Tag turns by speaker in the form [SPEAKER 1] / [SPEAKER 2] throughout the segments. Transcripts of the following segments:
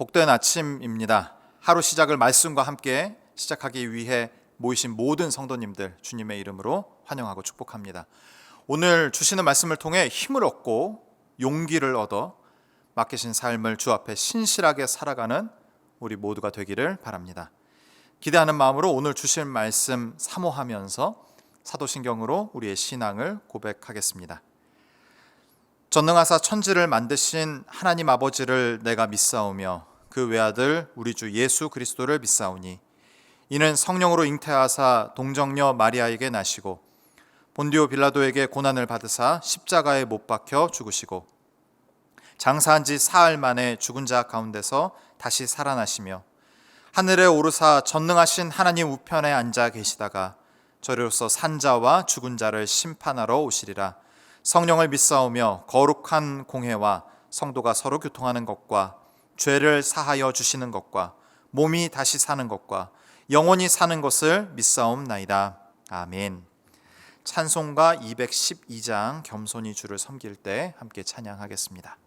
[SPEAKER 1] 복된 아침입니다. 하루 시작을 말씀과 함께 시작하기 위해 모이신 모든 성도님들 주님의 이름으로 환영하고 축복합니다. 오늘 주시는 말씀을 통해 힘을 얻고 용기를 얻어 맡기신 삶을 주 앞에 신실하게 살아가는 우리 모두가 되기를 바랍니다. 기대하는 마음으로 오늘 주실 말씀 사모하면서 사도신경으로 우리의 신앙을 고백하겠습니다. 전능하사 천지를 만드신 하나님 아버지를 내가 믿사오며 그 외아들 우리 주 예수 그리스도를 믿사오니 이는 성령으로 잉태하사 동정녀 마리아에게 나시고 본디오 빌라도에게 고난을 받으사 십자가에 못 박혀 죽으시고 장사한 지 사흘 만에 죽은 자 가운데서 다시 살아나시며 하늘에 오르사 전능하신 하나님 우편에 앉아 계시다가 저리로서 산 자와 죽은 자를 심판하러 오시리라. 성령을 믿사오며 거룩한 공회와 성도가 서로 교통하는 것과 죄를 사하여 주시는 것과 몸이 다시 사는 것과 영원히 사는 것을 믿사옵나이다. 아멘. 찬송가 212장 겸손히 주를 섬길 때 함께 찬양하겠습니다.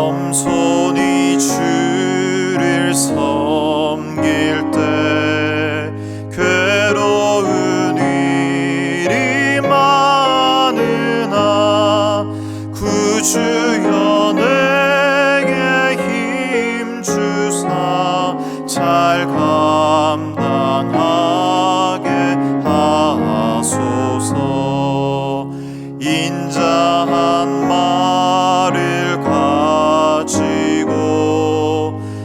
[SPEAKER 1] 겸손히 주를 섬길 때 괴로운 일이 많으나 구주여 내게 힘 주사 잘 감당하게 하소서. 인자한 말을 가지고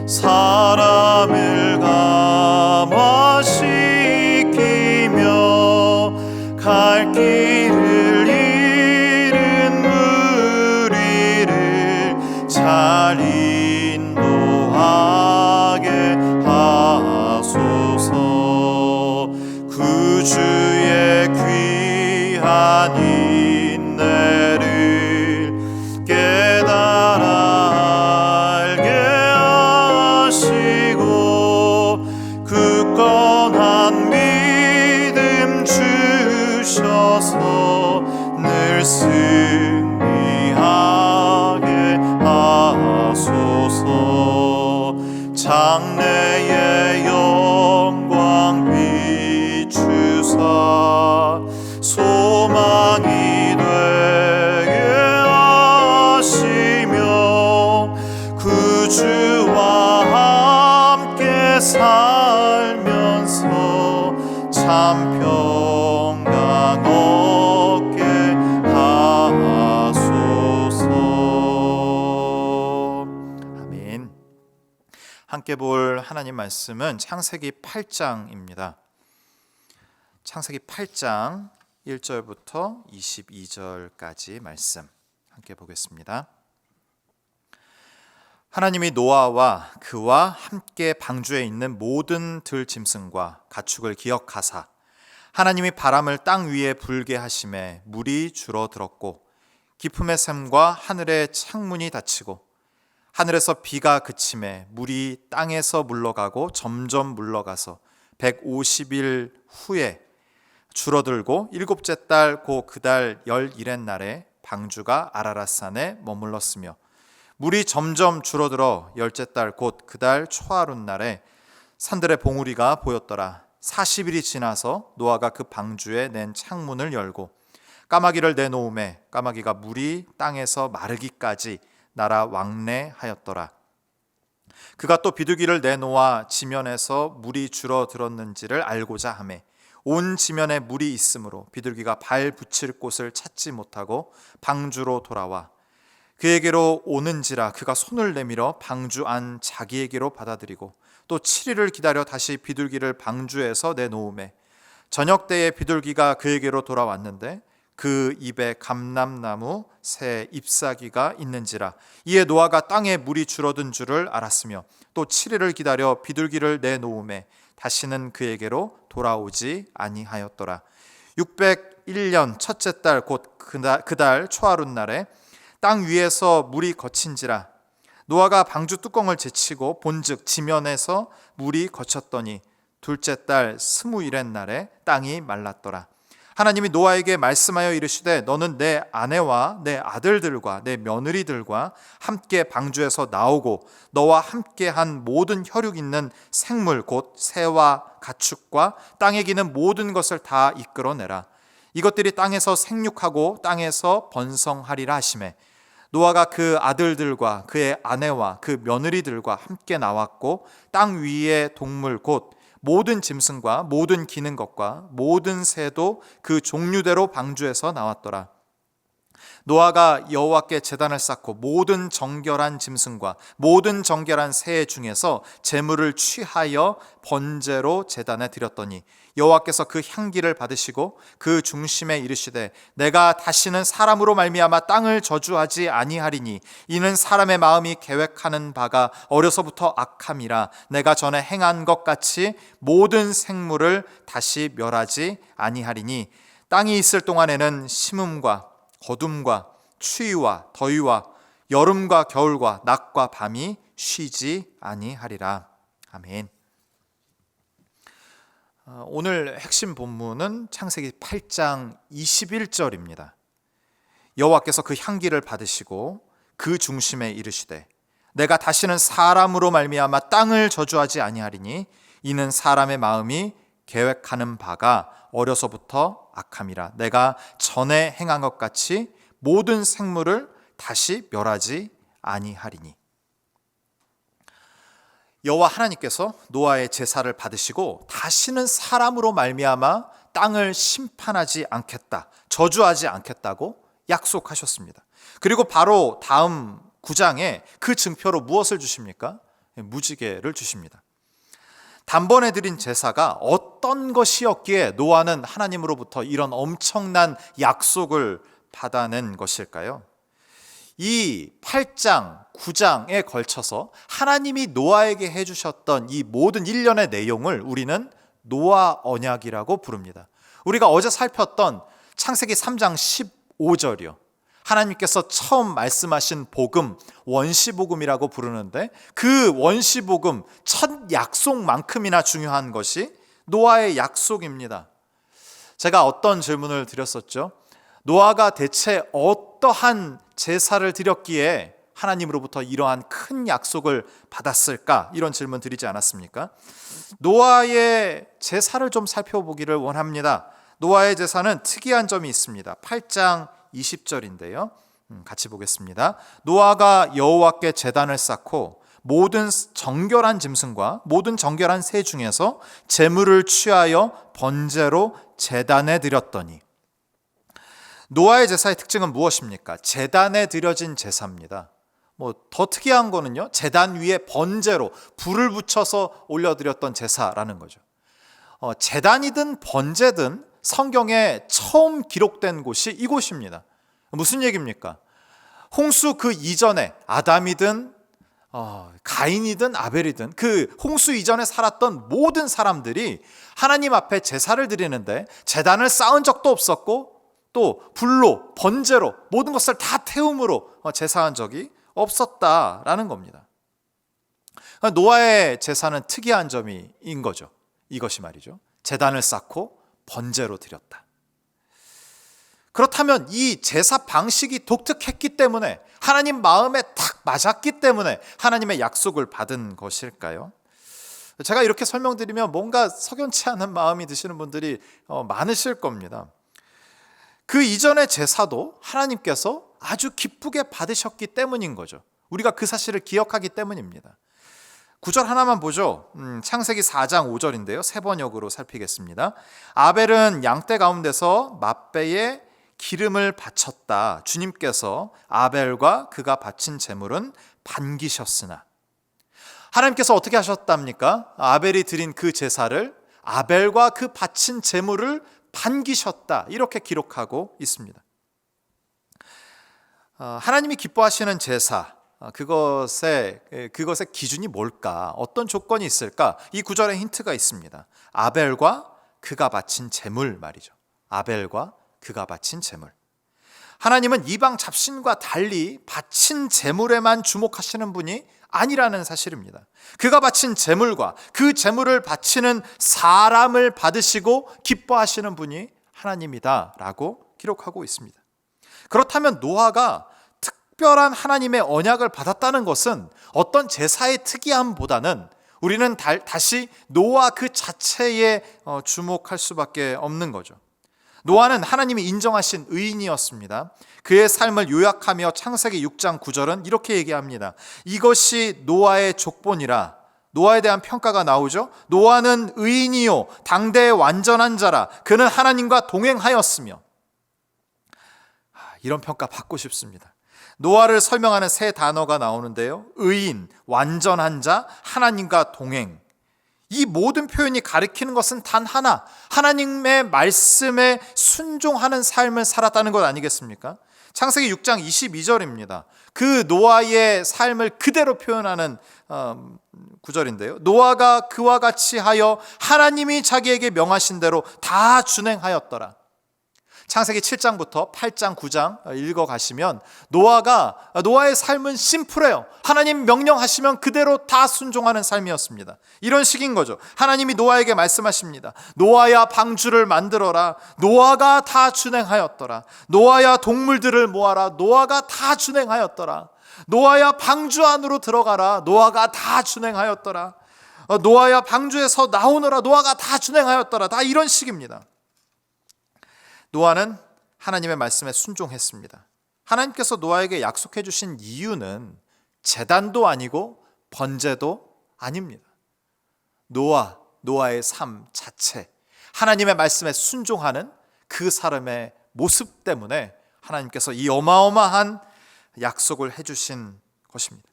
[SPEAKER 1] 사람을 감화시키며 갈 길을 잃은 무리를 잘 인도하게 하소서. 구주의 귀한 인내를 깨달아 알게 하시고 굳건한 믿음 주셔서 늘 승리하게 하소서. 장래의 영광 비추사 소망이 되게 하시며 구주와 함께 살면서 참 평강 얻게 하소서. 아멘. 함께 볼 하나님 말씀은 창세기 8장입니다. 창세기 8장 1절부터 22절까지 말씀 함께 보겠습니다. 하나님이 노아와 그와 함께 방주에 있는 모든 들짐승과 가축을 기억하사 하나님이 바람을 땅 위에 불게 하심에 물이 줄어들었고 깊음의 샘과 하늘의 창문이 닫히고 하늘에서 비가 그침에 물이 땅에서 물러가고 점점 물러가서 150일 후에 줄어들고 일곱째 달 곧 그 달 11의 날에 방주가 아라랏산에 머물렀으며 물이 점점 줄어들어 열째 달 곧 그 달 초하룻 날에 산들의 봉우리가 보였더라. 40일이 지나서 노아가 그 방주에 낸 창문을 열고 까마귀를 내놓음에 까마귀가 물이 땅에서 마르기까지 날아 왕래하였더라. 그가 또 비둘기를 내놓아 지면에서 물이 줄어들었는지를 알고자 하매 온 지면에 물이 있으므로 비둘기가 발 붙일 곳을 찾지 못하고 방주로 돌아와 그에게로 오는지라 그가 손을 내밀어 방주 안 자기에게로 받아들이고 또 7일을 기다려 다시 비둘기를 방주에서 내놓음에 저녁 때에 비둘기가 그에게로 돌아왔는데 그 입에 감람나무 새 잎사귀가 있는지라. 이에 노아가 땅에 물이 줄어든 줄을 알았으며 또 7일을 기다려 비둘기를 내놓음에 다시는 그에게로 돌아오지 아니하였더라. 601년 첫째 달 곧 그 달 초하룻 날에 땅 위에서 물이 거친지라. 노아가 방주 뚜껑을 제치고 본즉 지면에서 물이 거쳤더니 둘째 달 20일의 날에 땅이 말랐더라. 하나님이 노아에게 말씀하여 이르시되 너는 내 아내와 내 아들들과 내 며느리들과 함께 방주에서 나오고 너와 함께한 모든 혈육 있는 생물 곧 새와 가축과 땅에 기는 모든 것을 다 이끌어내라. 이것들이 땅에서 생육하고 땅에서 번성하리라 하시매 노아가 그 아들들과 그의 아내와 그 며느리들과 함께 나왔고 땅 위의 동물 곧 모든 짐승과 모든 기는 것과 모든 새도 그 종류대로 방주에서 나왔더라. 노아가 여호와께 제단을 쌓고 모든 정결한 짐승과 모든 정결한 새 중에서 제물을 취하여 번제로 제단에 드렸더니 여호와께서 그 향기를 받으시고 그 중심에 이르시되 내가 다시는 사람으로 말미암아 땅을 저주하지 아니하리니 이는 사람의 마음이 계획하는 바가 어려서부터 악함이라 내가 전에 행한 것 같이 모든 생물을 다시 멸하지 아니하리니 땅이 있을 동안에는 심음과 거둠과 추위와 더위와 여름과 겨울과 낮과 밤이 쉬지 아니하리라. 아멘. 오늘 핵심 본문은 창세기 8장 21절입니다. 여호와께서 그 향기를 받으시고 그 중심에 이르시되 내가 다시는 사람으로 말미암아 땅을 저주하지 아니하리니 이는 사람의 마음이 계획하는 바가 어려서부터 악함이라 내가 전에 행한 것 같이 모든 생물을 다시 멸하지 아니하리니. 여호와 하나님께서 노아의 제사를 받으시고 다시는 사람으로 말미암아 땅을 심판하지 않겠다, 저주하지 않겠다고 약속하셨습니다. 그리고 바로 다음 9장에 그 증표로 무엇을 주십니까? 무지개를 주십니다. 단번에 드린 제사가 어떤 것이었기에 노아는 하나님으로부터 이런 엄청난 약속을 받아낸 것일까요? 이 8장, 9장에 걸쳐서 하나님이 노아에게 해주셨던 이 모든 일련의 내용을 우리는 노아 언약이라고 부릅니다. 우리가 어제 살폈던 창세기 3장 15절이요. 하나님께서 처음 말씀하신 복음, 원시복음이라고 부르는데 그 원시복음 첫 약속만큼이나 중요한 것이 노아의 약속입니다. 제가 어떤 질문을 드렸었죠? 노아가 대체 어떠한 제사를 드렸기에 하나님으로부터 이러한 큰 약속을 받았을까? 이런 질문 드리지 않았습니까? 노아의 제사를 좀 살펴보기를 원합니다. 노아의 제사는 특이한 점이 있습니다. 8장 20절인데요. 같이 보겠습니다. 노아가 여호와께 제단을 쌓고 모든 정결한 짐승과 모든 정결한 새 중에서 제물을 취하여 번제로 제단에 드렸더니. 노아의 제사의 특징은 무엇입니까? 제단에 드려진 제사입니다. 더 특이한 거는요, 제단 위에 번제로 불을 붙여서 올려드렸던 제사라는 거죠. 제단이든 번제든 성경에 처음 기록된 곳이 이곳입니다. 무슨 얘기입니까? 홍수 그 이전에 아담이든 가인이든 아벨이든 그 홍수 이전에 살았던 모든 사람들이 하나님 앞에 제사를 드리는데 제단을 쌓은 적도 없었고 또 불로 번제로 모든 것을 다 태움으로 제사한 적이 없었다라는 겁니다. 노아의 제사는 특이한 점인 거죠. 이것이 말이죠. 제단을 쌓고 번제로 드렸다. 그렇다면 이 제사 방식이 독특했기 때문에 하나님 마음에 딱 맞았기 때문에 하나님의 약속을 받은 것일까요? 제가 이렇게 설명드리면 뭔가 석연치 않은 마음이 드시는 분들이 많으실 겁니다. 그 이전의 제사도 하나님께서 아주 기쁘게 받으셨기 때문인 거죠. 우리가 그 사실을 기억하기 때문입니다. 9절 하나만 보죠. 창세기 4장 5절인데요. 새 번역으로 살피겠습니다. 아벨은 양떼 가운데서 맏배에 기름을 바쳤다. 주님께서 아벨과 그가 바친 제물은 반기셨으나. 하나님께서 어떻게 하셨답니까? 아벨이 드린 그 제사를 아벨과 그 바친 제물을 반기셨다. 이렇게 기록하고 있습니다. 하나님이 기뻐하시는 제사, 그것의 기준이 뭘까? 어떤 조건이 있을까? 이 구절에 힌트가 있습니다. 아벨과 그가 바친 제물 말이죠. 아벨과 그가 바친 제물. 하나님은 이방 잡신과 달리 바친 제물에만 주목하시는 분이 아니라는 사실입니다. 그가 바친 제물과 그 제물을 바치는 사람을 받으시고 기뻐하시는 분이 하나님이다라고 기록하고 있습니다. 그렇다면 노아가 특별한 하나님의 언약을 받았다는 것은 어떤 제사의 특이함보다는 우리는 다시 노아 그 자체에 주목할 수밖에 없는 거죠. 노아는 하나님이 인정하신 의인이었습니다. 그의 삶을 요약하며 창세기 6장 9절은 이렇게 얘기합니다. 이것이 노아의 족본이라. 노아에 대한 평가가 나오죠. 노아는 의인이요 당대의 완전한 자라. 그는 하나님과 동행하였으며. 이런 평가 받고 싶습니다. 노아를 설명하는 세 단어가 나오는데요. 의인, 완전한 자, 하나님과 동행. 이 모든 표현이 가리키는 것은 단 하나, 하나님의 말씀에 순종하는 삶을 살았다는 것 아니겠습니까? 창세기 6장 22절입니다. 그 노아의 삶을 그대로 표현하는 구절인데요. 노아가 그와 같이 하여 하나님이 자기에게 명하신 대로 다 준행하였더라. 창세기 7장부터 8장, 9장 읽어가시면 노아의 삶은 심플해요. 하나님 명령하시면 그대로 다 순종하는 삶이었습니다. 이런 식인 거죠. 하나님이 노아에게 말씀하십니다. 노아야 방주를 만들어라. 노아가 다 준행하였더라. 노아야 동물들을 모아라. 노아가 다 준행하였더라. 노아야 방주 안으로 들어가라. 노아가 다 준행하였더라. 노아야 방주에서 나오너라. 노아가 다 준행하였더라. 다 이런 식입니다. 노아는 하나님의 말씀에 순종했습니다. 하나님께서 노아에게 약속해 주신 이유는 제단도 아니고 번제도 아닙니다. 노아의 삶 자체, 하나님의 말씀에 순종하는 그 사람의 모습 때문에 하나님께서 이 어마어마한 약속을 해주신 것입니다.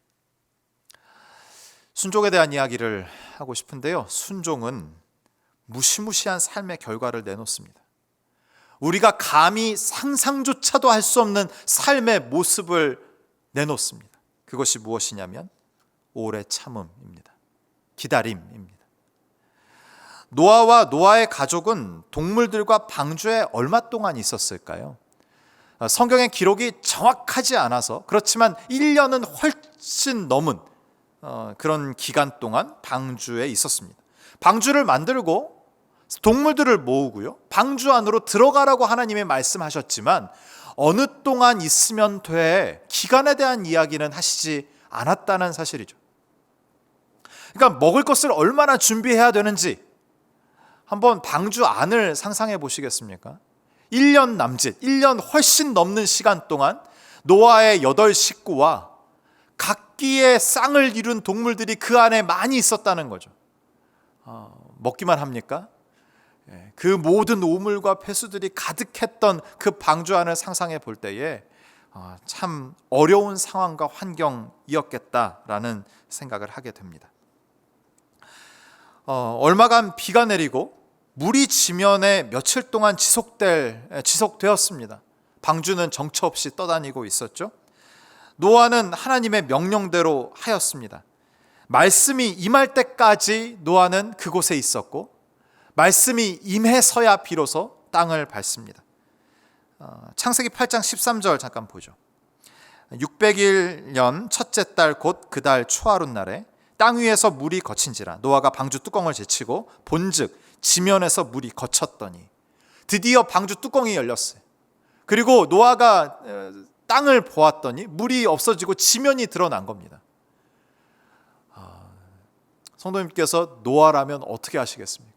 [SPEAKER 1] 순종에 대한 이야기를 하고 싶은데요. 순종은 무시무시한 삶의 결과를 내놓습니다. 우리가 감히 상상조차도 할 수 없는 삶의 모습을 내놓습니다. 그것이 무엇이냐면 오래 참음입니다. 기다림입니다. 노아와 노아의 가족은 동물들과 방주에 얼마 동안 있었을까요? 성경의 기록이 정확하지 않아서 그렇지만 1년은 훨씬 넘은 그런 기간 동안 방주에 있었습니다. 방주를 만들고 동물들을 모으고요. 방주 안으로 들어가라고 하나님이 말씀하셨지만 어느 동안 있으면 돼 기간에 대한 이야기는 하시지 않았다는 사실이죠. 그러니까 먹을 것을 얼마나 준비해야 되는지 한번 방주 안을 상상해 보시겠습니까? 1년 남짓, 1년 훨씬 넘는 시간 동안 노아의 8 식구와 각기의 쌍을 이룬 동물들이 그 안에 많이 있었다는 거죠. 먹기만 합니까? 그 모든 오물과 폐수들이 가득했던 그 방주 안을 상상해 볼 때에 참 어려운 상황과 환경이었겠다라는 생각을 하게 됩니다. 얼마간 비가 내리고 물이 지면에 며칠 동안 지속되었습니다. 방주는 정처 없이 떠다니고 있었죠. 노아는 하나님의 명령대로 하였습니다. 말씀이 임할 때까지 노아는 그곳에 있었고 말씀이 임해서야 비로소 땅을 밟습니다. 창세기 8장 13절 잠깐 보죠. 600일 첫째 달 곧 그 달 초하룻 날에 땅 위에서 물이 거친지라 노아가 방주 뚜껑을 제치고 본즉 지면에서 물이 거쳤더니 드디어 방주 뚜껑이 열렸어요. 그리고 노아가 땅을 보았더니 물이 없어지고 지면이 드러난 겁니다. 성도님께서 노아라면 어떻게 하시겠습니까?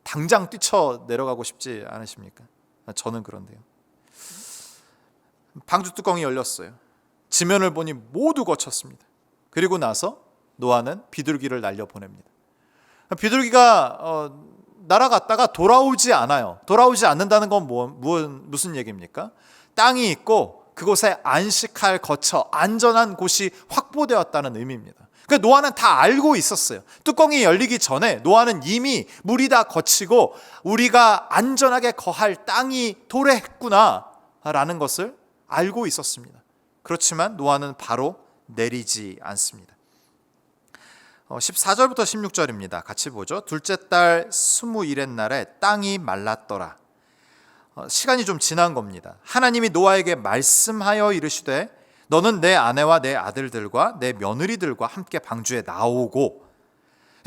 [SPEAKER 1] 당장 뛰쳐 내려가고 싶지 않으십니까? 저는 그런데요. 방주 뚜껑이 열렸어요. 지면을 보니 모두 거쳤습니다. 그리고 나서 노아는 비둘기를 날려보냅니다. 비둘기가 날아갔다가 돌아오지 않아요. 돌아오지 않는다는 건 무슨 얘기입니까? 땅이 있고 그곳에 안식할 거처, 안전한 곳이 확보되었다는 의미입니다. 그러니까 노아는 다 알고 있었어요. 뚜껑이 열리기 전에 노아는 이미 물이 다 거치고 우리가 안전하게 거할 땅이 도래했구나라는 것을 알고 있었습니다. 그렇지만 노아는 바로 내리지 않습니다. 14절부터 16절입니다. 같이 보죠. 둘째 달 21의 날에 땅이 말랐더라. 시간이 좀 지난 겁니다. 하나님이 노아에게 말씀하여 이르시되 너는 내 아내와 내 아들들과 내 며느리들과 함께 방주에 나오고,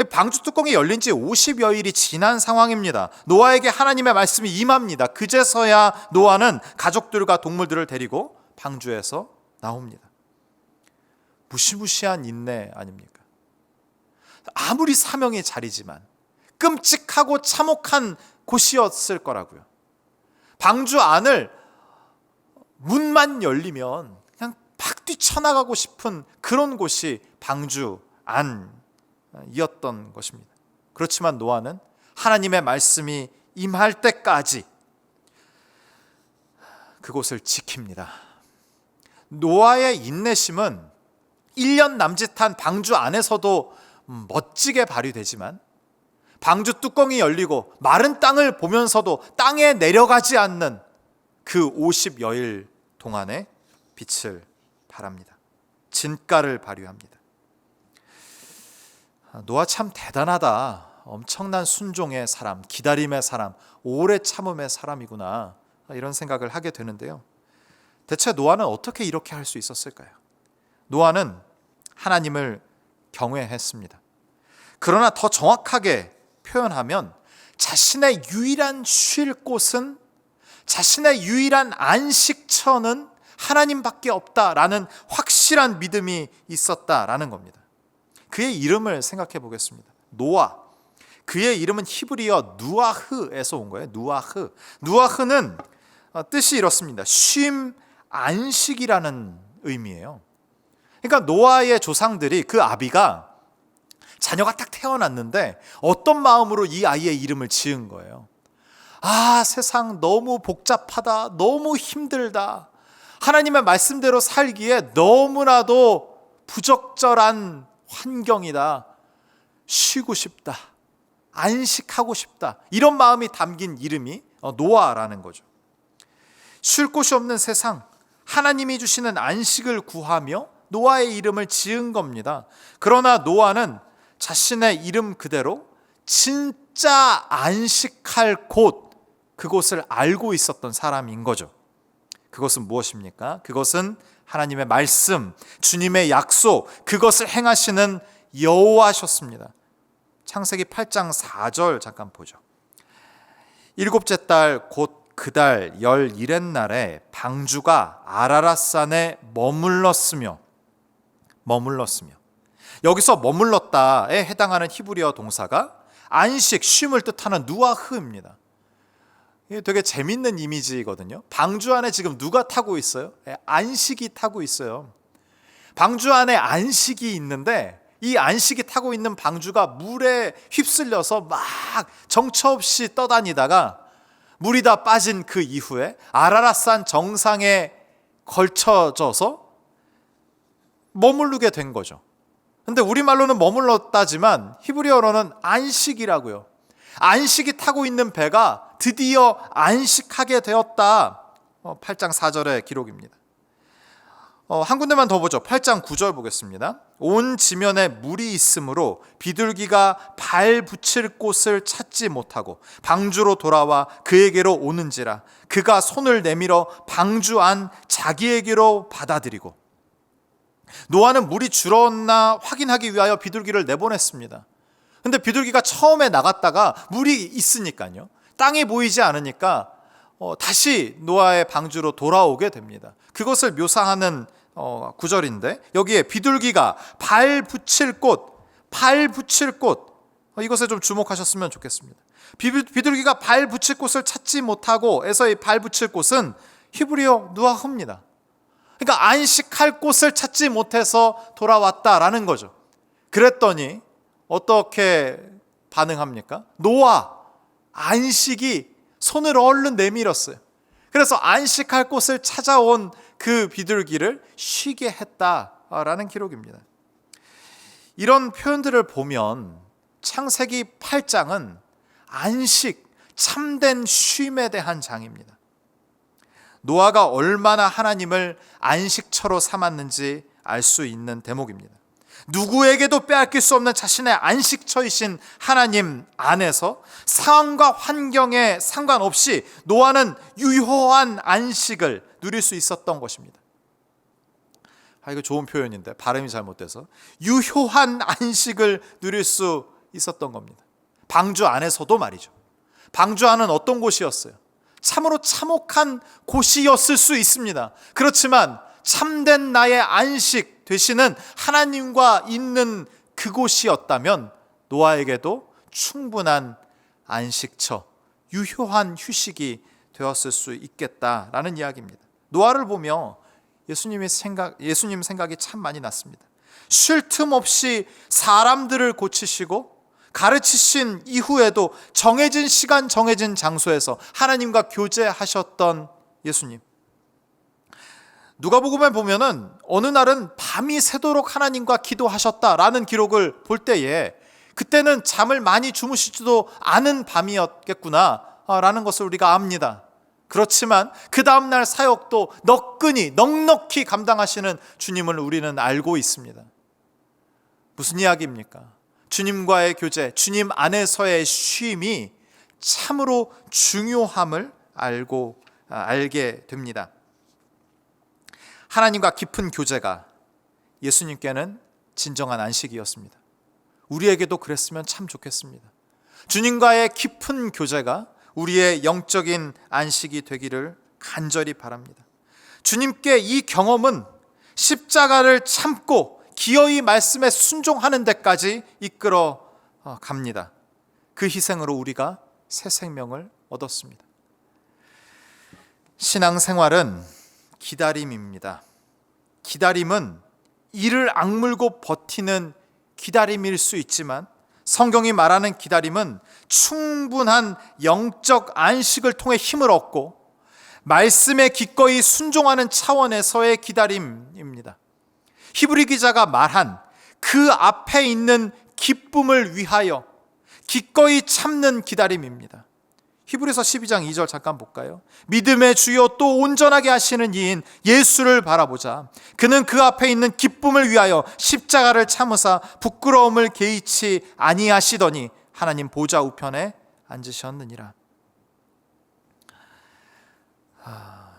[SPEAKER 1] 방주 뚜껑이 열린 지 50여일이 지난 상황입니다. 노아에게 하나님의 말씀이 임합니다. 그제서야 노아는 가족들과 동물들을 데리고 방주에서 나옵니다. 무시무시한 인내 아닙니까? 아무리 사명의 자리지만 끔찍하고 참혹한 곳이었을 거라고요. 방주 안을 문만 열리면 그냥 팍 뛰쳐나가고 싶은 그런 곳이 방주 안이었던 것입니다. 그렇지만 노아는 하나님의 말씀이 임할 때까지 그곳을 지킵니다. 노아의 인내심은 1년 남짓한 방주 안에서도 멋지게 발휘되지만 방주 뚜껑이 열리고 마른 땅을 보면서도 땅에 내려가지 않는 그 50여일 동안의 빛을 발합니다. 진가를 발휘합니다. 노아 참 대단하다. 엄청난 순종의 사람, 기다림의 사람, 오래 참음의 사람이구나. 이런 생각을 하게 되는데요. 대체 노아는 어떻게 이렇게 할 수 있었을까요? 노아는 하나님을 경외했습니다. 그러나 더 정확하게 표현하면 자신의 유일한 쉴 곳은, 자신의 유일한 안식처는 하나님밖에 없다라는 확실한 믿음이 있었다라는 겁니다. 그의 이름을 생각해 보겠습니다. 노아. 그의 이름은 히브리어 누아흐에서 온 거예요. 누아흐. 누아흐는 뜻이 이렇습니다. 쉼, 안식이라는 의미예요. 그러니까 노아의 조상들이, 그 아비가 자녀가 딱 태어났는데 어떤 마음으로 이 아이의 이름을 지은 거예요. 아, 세상 너무 복잡하다. 너무 힘들다. 하나님의 말씀대로 살기에 너무나도 부적절한 환경이다. 쉬고 싶다. 안식하고 싶다. 이런 마음이 담긴 이름이 노아라는 거죠. 쉴 곳이 없는 세상, 하나님이 주시는 안식을 구하며 노아의 이름을 지은 겁니다. 그러나 노아는 자신의 이름 그대로 진짜 안식할 곳, 그곳을 알고 있었던 사람인 거죠. 그것은 무엇입니까? 그것은 하나님의 말씀, 주님의 약속, 그것을 행하시는 여호와셨습니다. 창세기 8장 4절 잠깐 보죠. 일곱째 달 곧 그달 11의 날에 방주가 아라랏산에 머물렀으며 여기서 머물렀다에 해당하는 히브리어 동사가 안식, 쉼을 뜻하는 누아흐입니다. 이게 되게 재밌는 이미지거든요. 방주 안에 지금 누가 타고 있어요? 안식이 타고 있어요. 방주 안에 안식이 있는데 이 안식이 타고 있는 방주가 물에 휩쓸려서 막 정처 없이 떠다니다가 물이 다 빠진 그 이후에 아라랏산 정상에 걸쳐져서 머무르게 된 거죠. 근데 우리말로는 머물렀다지만 히브리어로는 안식이라고요. 안식이 타고 있는 배가 드디어 안식하게 되었다. 8장 4절의 기록입니다. 한 군데만 더 보죠. 8장 9절 보겠습니다. 온 지면에 물이 있으므로 비둘기가 발 붙일 곳을 찾지 못하고 방주로 돌아와 그에게로 오는지라 그가 손을 내밀어 방주 안 자기에게로 받아들이고. 노아는 물이 줄었나 확인하기 위하여 비둘기를 내보냈습니다. 근데 비둘기가 처음에 나갔다가 물이 있으니까요, 땅이 보이지 않으니까 다시 노아의 방주로 돌아오게 됩니다. 그것을 묘사하는 구절인데, 여기에 비둘기가 발 붙일 곳, 이것에 좀 주목하셨으면 좋겠습니다. 비둘기가 발 붙일 곳을 찾지 못하고 에서 이 발 붙일 곳은 히브리어 누아흐입니다. 그러니까 안식할 곳을 찾지 못해서 돌아왔다라는 거죠. 그랬더니 어떻게 반응합니까? 노아, 안식이 손을 얼른 내밀었어요. 그래서 안식할 곳을 찾아온 그 비둘기를 쉬게 했다라는 기록입니다. 이런 표현들을 보면 창세기 8장은 안식, 참된 쉼에 대한 장입니다. 노아가 얼마나 하나님을 안식처로 삼았는지 알 수 있는 대목입니다. 누구에게도 빼앗길 수 없는 자신의 안식처이신 하나님 안에서 상황과 환경에 상관없이 노아는 유효한 안식을 누릴 수 있었던 것입니다. 이거 좋은 표현인데 발음이 잘못돼서 유효한 안식을 누릴 수 있었던 겁니다. 방주 안에서도 말이죠. 방주 안은 어떤 곳이었어요? 참으로 참혹한 곳이었을 수 있습니다. 그렇지만 참된 나의 안식 되시는 하나님과 있는 그곳이었다면 노아에게도 충분한 안식처, 유효한 휴식이 되었을 수 있겠다라는 이야기입니다. 노아를 보며 예수님 생각이 참 많이 났습니다. 쉴 틈 없이 사람들을 고치시고 가르치신 이후에도 정해진 시간, 정해진 장소에서 하나님과 교제하셨던 예수님. 누가복음에 보면은 어느 날은 밤이 새도록 하나님과 기도하셨다라는 기록을 볼 때에 그때는 잠을 많이 주무시지도 않은 밤이었겠구나라는 것을 우리가 압니다. 그렇지만 그 다음날 사역도 넉넉히 감당하시는 주님을 우리는 알고 있습니다. 무슨 이야기입니까? 주님과의 교제, 주님 안에서의 쉼이 참으로 중요함을 알게 됩니다. 하나님과 깊은 교제가 예수님께는 진정한 안식이었습니다. 우리에게도 그랬으면 참 좋겠습니다. 주님과의 깊은 교제가 우리의 영적인 안식이 되기를 간절히 바랍니다. 주님께 이 경험은 십자가를 참고 기어이 말씀에 순종하는 데까지 이끌어 갑니다. 그 희생으로 우리가 새 생명을 얻었습니다. 신앙생활은 기다림입니다. 기다림은 이를 악물고 버티는 기다림일 수 있지만 성경이 말하는 기다림은 충분한 영적 안식을 통해 힘을 얻고 말씀에 기꺼이 순종하는 차원에서의 기다림입니다. 히브리 기자가 말한 그 앞에 있는 기쁨을 위하여 기꺼이 참는 기다림입니다. 히브리서 12장 2절 잠깐 볼까요? 믿음의 주요 또 온전하게 하시는 이인 예수를 바라보자. 그는 그 앞에 있는 기쁨을 위하여 십자가를 참으사 부끄러움을 개의치 아니하시더니 하나님 보좌 우편에 앉으셨느니라.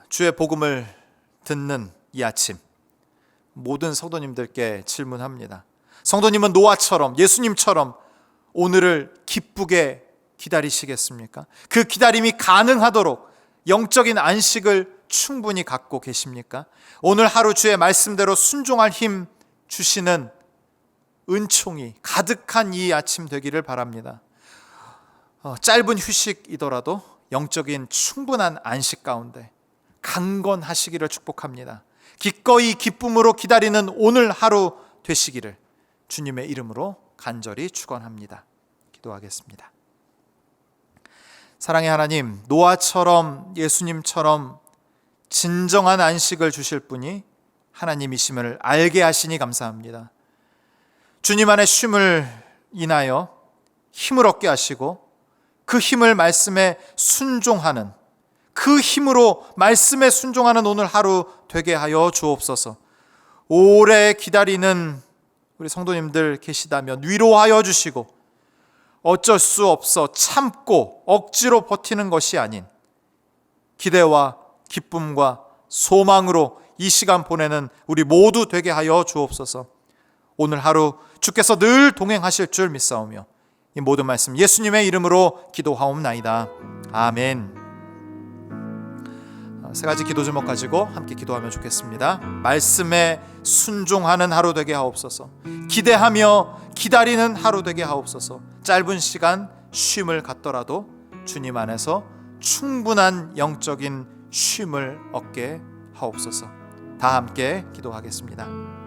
[SPEAKER 1] 주의 복음을 듣는 이 아침 모든 성도님들께 질문합니다. 성도님은 노아처럼 예수님처럼 오늘을 기쁘게 기다리시겠습니까? 그 기다림이 가능하도록 영적인 안식을 충분히 갖고 계십니까? 오늘 하루 주의 말씀대로 순종할 힘 주시는 은총이 가득한 이 아침 되기를 바랍니다. 짧은 휴식이더라도 영적인 충분한 안식 가운데 강건하시기를 축복합니다. 기꺼이 기쁨으로 기다리는 오늘 하루 되시기를 주님의 이름으로 간절히 축원합니다. 기도하겠습니다. 사랑의 하나님, 노아처럼 예수님처럼 진정한 안식을 주실 분이 하나님이심을 알게 하시니 감사합니다. 주님 안에 쉼을 인하여 힘을 얻게 하시고 그 힘을 말씀에 순종하는, 그 힘으로 말씀에 순종하는 오늘 하루 되게 하여 주옵소서. 오래 기다리는 우리 성도님들 계시다면 위로하여 주시고 어쩔 수 없어 참고 억지로 버티는 것이 아닌 기대와 기쁨과 소망으로 이 시간 보내는 우리 모두 되게 하여 주옵소서. 오늘 하루 주께서 늘 동행하실 줄 믿사오며 이 모든 말씀 예수님의 이름으로 기도하옵나이다. 아멘. 세 가지 기도 제목 가지고 함께 기도하면 좋겠습니다. 말씀에 순종하는 하루 되게 하옵소서. 기대하며 기다리는 하루 되게 하옵소서. 짧은 시간 쉼을 갖더라도 주님 안에서 충분한 영적인 쉼을 얻게 하옵소서. 다 함께 기도하겠습니다.